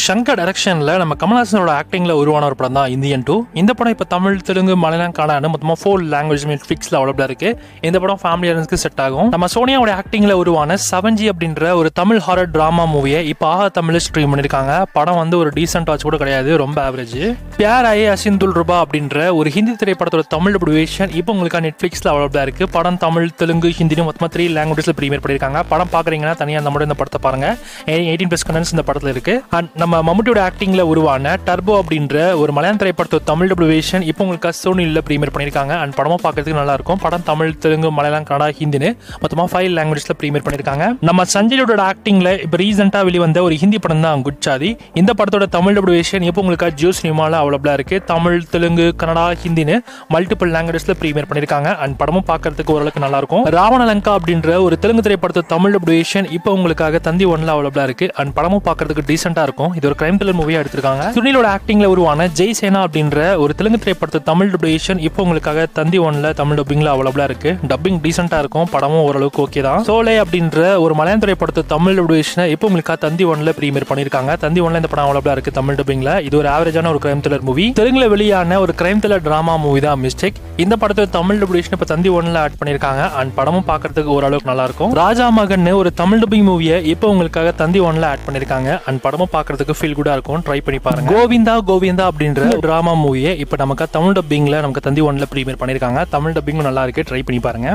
ஷங்கர் டைரக்ஷன்ல நம்ம கமல்ஹாசனோட ஆக்டிங்ல உருவான ஒரு படம் தான் இந்தியன் 2. இந்த படம் இப்போ தமிழ், தெலுங்கு, மலையாளம், கன்னடா மொத்தமாக 4 லாங்குவேஜ் நெட்ஃபிளிக்ஸ்ல அவைலபிளா இருக்கு. இந்த படம் ஃபேமிலி ஆடியன்ஸ்க்கு செட் ஆகும். நம்ம சோனியாவோட ஆக்டிங்ல உருவான 7G அப்படின்ற ஒரு தமிழ் ஹாரர் டிராமா மூவியை இப்போ ஆஹா தமிழ் ஸ்ட்ரீம் பண்ணிருக்காங்க. படம் வந்து ஒரு டீசென்ட் வாட்ச் கூட கிடையாது, ரொம்ப ஆவரேஜ். பியார் ஆயே அசிந்துல் ரூபா அப்படின்ற ஒரு ஹிந்தி திரைப்படத்தோட தமிழ் டபிள்யூவேஷன் இப்போ உங்களுக்கு நெட்ஃபிளிக்ஸ்ல அவைலபிளா இருக்கு. படம் தமிழ், தெலுங்கு, ஹிந்தின்னு மொத்தமாக 3 லாங்குவேஜ்ல பிரீமியர் பண்ணிருக்காங்க. படம் பாக்குறீங்கன்னா தனியாக நம்ம இந்த படத்தை பாருங்க. 18+ கண்டென்ட்ஸ் இந்த படத்துல இருக்கு. நம்ம மம்முட்டியோட ஆக்டிங்ல உருவான டர்போ அப்படின்ற ஒரு மலையாள திரைப்படத்தோட தமிழ் டபிள்யூவேஷன் இப்போ உங்களுக்கு சோனில பிரீமியர் பண்ணிருக்காங்க. அண்ட் படமும் பார்க்கறதுக்கு நல்லா இருக்கும். படம் தமிழ், தெலுங்கு, மலையாளம், கன்னடா, ஹிந்தின்னு மொத்தமா 5 லாங்குவேஜ்ல பிரீமியர் பண்ணிருக்காங்க. நம்ம சஞ்சயோட ஆக்டிங்ல இப்போ ரீசெண்டா வெளிவந்த ஒரு ஹிந்தி படம் தான் குட்சாதி. இந்த படத்தோட தமிழ் டபிள்யூவேஷன் இப்போ உங்களுக்கு ஜியோ சினிமால அவைலபிளா இருக்கு. தமிழ், தெலுங்கு, கன்னடா, ஹிந்தின்னு மல்டிபிள் லாங்குவேஜ்ல பிரீமியர் பண்ணிருக்காங்க. அண்ட் படமும் பார்க்கறதுக்கு ஓரளவுக்கு நல்லா இருக்கும். ராவண லங்கா அப்படின்ற ஒரு தெலுங்கு திரைப்படத்தோட தமிழ் டபிள்யூவேஷன் இப்போ உங்களுக்காக தந்தி ஒன்ல அவைலபிளா இருக்கு. அண்ட் படமும் பார்க்கறதுக்கு டீசென்ட்டா இருக்கும். இது ஒரு கிரைம் த்ரில்லர் மூவியா எடுத்திருக்காங்க. சுனிலோட ஆக்டிங்ல உருவான ஜெய் சேனா அப்படின்ற ஒரு தெலுங்கு திரைப்படத்தை தமிழ் டபிள்யூவேஷன் இப்போ உங்களுக்காக தந்தி ஒன்ல தமிழ் டப்பிங்ல அவைலபிளா இருக்கு. டப்பிங் டீசென்ட்டா இருக்கும். படமும் ஓரளவுக்கு ஓகே தான். சோலே அப்படின்ற ஒரு மலையாள திரைப்படத்தை தமிழ் டபிள்யூவேஷன் இப்போ உங்களுக்கு தந்தி ஒன்ல பிரீமியர் பண்ணிருக்காங்க. தந்தி ஒன்ல இந்த படம் அவைலபிளா இருக்கு தமிழ் டப்பிங்ல. இது ஒரு ஆவரேஜான ஒரு கிரைம் த்ரில்லர் மூவி. தெலுங்குல வெளியான ஒரு கிரைம் த்ரில்லர் டிராமா மூவி தான் மிஸ்டேக். இந்த படத்தை தமிழ் டபிள்யூவேஷன் இப்போ தந்தி ஒன்ல ஆட் பண்ணிருக்காங்க. அண்ட் படமும் பார்க்கறதுக்கு ஓரளவுக்கு நல்லா இருக்கும். ராஜா மகன் ஒரு தமிழ் டப்பிங் மூவியை இப்போ உங்களுக்காக தந்தி ஒன்ல ஆட் பண்ணிருக்காங்க. அண்ட் படமும் பார்க்கறதுக்கு ஃபீல் குட்டா இருக்கும். ட்ரை பண்ணி பாருங்க. கோவிந்தா கோவிந்தா அப்படின்ற டிராமா மூவியை இப்போ நமக்கு தமிழ் டப்பிங்ல நமக்கு தந்தி ஒன்ல பிரீமியர் பண்ணிருக்காங்க. தமிழ் டப்பிங் நல்லா இருக்கு. ட்ரை பண்ணி பாருங்க.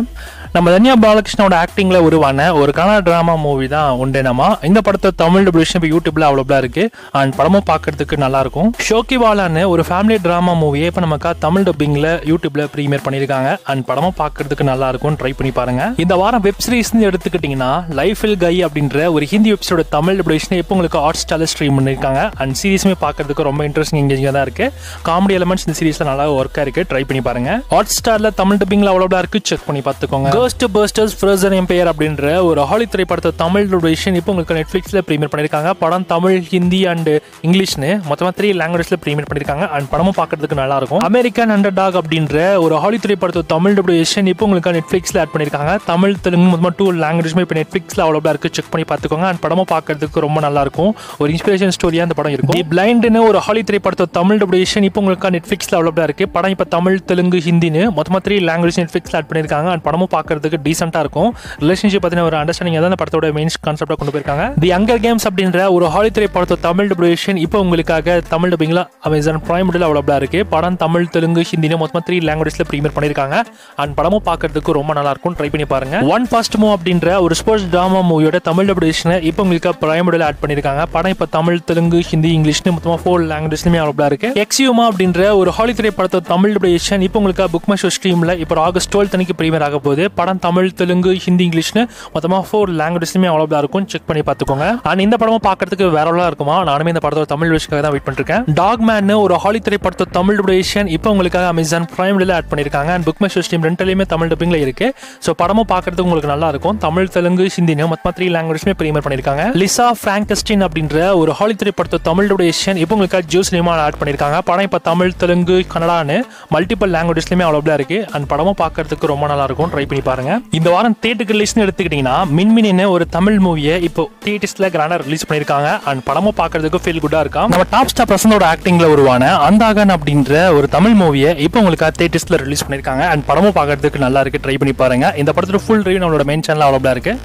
நம்ம தன்யா பாலகிருஷ்ணோட ஆக்டிங்ல உருவான ஒரு கன்னட டிராமா மூவி தான் ஒண்டேனமா. இந்த படத்தை தமிழ் டபிள்யூஷன் இப்போ யூடியூப்ல அவைலபிளா இருக்கு. அண்ட் படமும் பார்க்கறதுக்கு நல்லா இருக்கும். ஷோக்கிவாலான்னு ஒரு ஃபேமிலி டிராமா மூவியை இப்போ நமக்கு தமிழ் டப்பிங்ல யூடியூப்ல பிரீமியர் பண்ணிருக்காங்க. அண்ட் படமும் பார்க்கறதுக்கு நல்லா இருக்கும். ட்ரை பண்ணி பாருங்க. இந்த வாரம் வெப் சீரிஸ் எடுத்துக்கிட்டீங்கன்னா லைஃப் இல் கை அப்படின்ற ஒரு ஹிந்தி வெப்சைட் தமிழ் டபிள்யூஷன் இப்போ உங்களுக்கு ஹாட் ஸ்டார்ல ஸ்ட்ரீம் பண்ணிருக்காங்க. அண்ட் சீரிஸுமே பார்க்கறதுக்கு ரொம்ப இன்ட்ரெஸ்டிங் எங்கேஜிங்கா தான் இருக்கு. காமெடி எலிமெண்ட்ஸ் இந்த சீரிஸ்ல நல்லா ஒர்க்கா இருக்கு. ட்ரை பண்ணி பாருங்க. ஹாட் ஸ்டார்ல தமிழ் டப்பிங்ல அவைலபிளா இருக்கு. செக் பண்ணி பார்த்துக்கோங்க. கோஸ்ட் பஸ்டர்ஸ் ஃப்ரோசன் எம்பையர் அப்படின்ற ஒரு ஹாலி திரைப்படத்தை தமிழ் டபிள்யூஷன் இப்போ உங்களுக்கு நெட்ஃபிளிக்ஸ்ல பிரீமியர் பண்ணிருக்காங்க. படம் தமிழ், ஹிந்தி அண்ட் இங்கிலீஷ்னு மொத்தமா 3 லாங்குவேஜ்ல பிரீமியர் பண்ணிருக்காங்க. அண்ட் படமும் பார்க்கறதுக்கு நல்லா இருக்கும். அமெரிக்கன் அண்டர்டாக் அப்படின்ற ஒரு ஹாலி திரைப்படத்தை தமிழ் டபிள்யூஷன் இப்போ உங்களுக்கு நெட்ஃபிளிக்ஸ்ல ஆட் பண்ணிருக்காங்க. தமிழ், தெலுங்கு மொத்தமா 2 லாங்குவேஜ்மே இப்போ நெட்ஃபிளிக்ஸ்ல அவைலபிளா இருக்கு. செக் பண்ணி பார்த்துக்கோங்க. அண்ட் படமும் பார்க்கறதுக்கு ரொம்ப நல்லா இருக்கும். ஒரு இன்ஸ்பிரேஷன் ஸ்டோரியா அந்த படம் இருக்கும். தி பிளைண்ட்னு ஒரு ஹாலி திரைப்படத்தை தமிழ் டபிள்யூஷன் இப்போ உங்களுக்கு நெட்ஃபிளிக்ஸ்ல அவைலபிளா இருக்கு. படம் இப்போ தமிழ், தெலுங்கு, ஹிந்தின்னு மொத்தமா 3 லாங்குவேஜ் நெட்ஃபிளிக்ஸ்ல ஆட் பண்ணிருக்காங்க. அண்ட் படமும் பார்க்கறதுக்கு டீசென்ட்டா இருக்கும். ரிலேஷன்ஷிப் பத்தின ஒரு அண்டர்ஸ்டாண்டிங் தான் அந்த படத்தோட மெயின் கான்செப்டா கொண்டு போயிருக்காங்க. தி ஹங்கர் கேம்ஸ் அப்படின்ற ஒரு ஹாலி திரைப்படத்தை தமிழ் டபிள்யூஷன் இப்போ உங்களுக்காக தமிழ் டப்பிங்ல அமேசான் பிரைம் வீடியோல அவைலபிளா இருக்கு. படம் தமிழ், தெலுங்கு, ஹிந்தின்னு மொத்தமா 3 லாங்குவேஜ்ல பிரீமியர் பண்ணிருக்காங்க. அண்ட் படமும் பார்க்கறதுக்கு ரொம்ப நல்லா இருக்கும். ட்ரை பண்ணி பாருங்க. ஒன் ஃபாஸ்ட் மூவ் அப்படின்ற ஒரு ஸ்போர்ட்ஸ் டிராமா மூவியோட தமிழ் டபிள்யூஷன் இப்போ உங்களுக்கு பிரைம் வீடியோல ஆட் பண்ணிருக்காங்க. படம் இப்போ தமிழ், தெலுங்கு, ஹிந்தி, இங்கிலீஷ்னு மொத்தமா 4 லாங்குவேஜ்லயுமே அவைலபிளா இருக்கு. எக்ஸியூமா அப்படின்ற ஒரு ஹாலி திரைப்படத்தை தமிழ் டபிள்யூஷன் இப்போ உங்களுக்கு புக் மை ஷோ ஸ்ட்ரீம்ல இப்போ ஆகஸ்ட் 12 அன்னைக்கு பிரீமியர் ஆக போகுது. படம் தமிழ், தெலுங்கு, ஹிந்தி, இங்கிலீஷ்னு மொத்தமா 4 லாங்குவேஜ்லயுமே அவைலபிளா இருக்கும். செக் பண்ணி பார்த்துக்கோங்க. அண்ட் இந்த படமும் பார்க்கறதுக்கு வேற லெவலா இருக்குமா. நானுமே இந்த படத்தோட தமிழ் விஷயத்துக்காக தான் வெயிட் பண்ணிருக்கேன். டாக் மேன் ஒரு ஹாலி திரைப்படத்தை தமிழ் டபிள்யூஷன் இப்போ உங்களுக்காக அமேசான் பிரைம் வீடியோல ஆட் பண்ணிருக்காங்க. And Book My Show stream ரெண்டுலயுமே தமிழ் டப்பிங்ல இருக்கு. சோ படமும் பார்க்கறதுக்கு உங்களுக்கு நல்லா இருக்கும். தமிழ், தெலுங்கு, ஹிந்தின்னு மொத்தமா 3 லாங்குவேஜ்மே பிரீமியர் பண்ணிருக்காங்க. லிசா பிராங்கஸ்டின் அப்படின்ற ஒரு ஹாலி திரைப்படத்தை தமிழ் டபிள்யூஷன் இப்போ உங்களுக்கு ஜியோ சினிமால ஆட் பண்ணிருக்காங்க. படம் இப்போ தமிழ், தெலுங்கு, கன்னடான்னு மல்டிபிள் லாங்குவேஜ்லயுமே அவைலபிளா இருக்கு. அண்ட் படமும் பார்க்கறதுக்கு ரொம்ப நல்லா இருக்கும். ட்ரை பண்ணி பாருங்க. இந்த வாரம் தியேட்டர் ரிலீஸ்னு எடுத்துக்கிட்டீங்கன்னா மின்மினின்னு ஒரு தமிழ் மூவியை இப்போ தியேட்டர்ஸ்ல கிராண்டா ரிலீஸ் பண்ணிருக்காங்க. அண்ட் படமும் பார்க்கறதுக்கு ஃபீல் குட்டா இருக்கும். நம்ம டாப் ஸ்டார் பிரசன்னோட ஆக்டிங்ல உருவான அந்தாகன் அப்படின்ற ஒரு தமிழ் மூவியை இப்போ உங்களுக்கு தியேட்டர்ஸ்ல ரிலீஸ் பண்ணிருக்காங்க. அண்ட் படமும் பார்க்கறதுக்கு நல்லா இருக்கு. ட்ரை பண்ணி பாருங்க. இந்த படத்தோட ஃபுல் ரிவ்யூ நம்மளோட மெயின் சேனல்ல அவைலபிளா இருக்கு.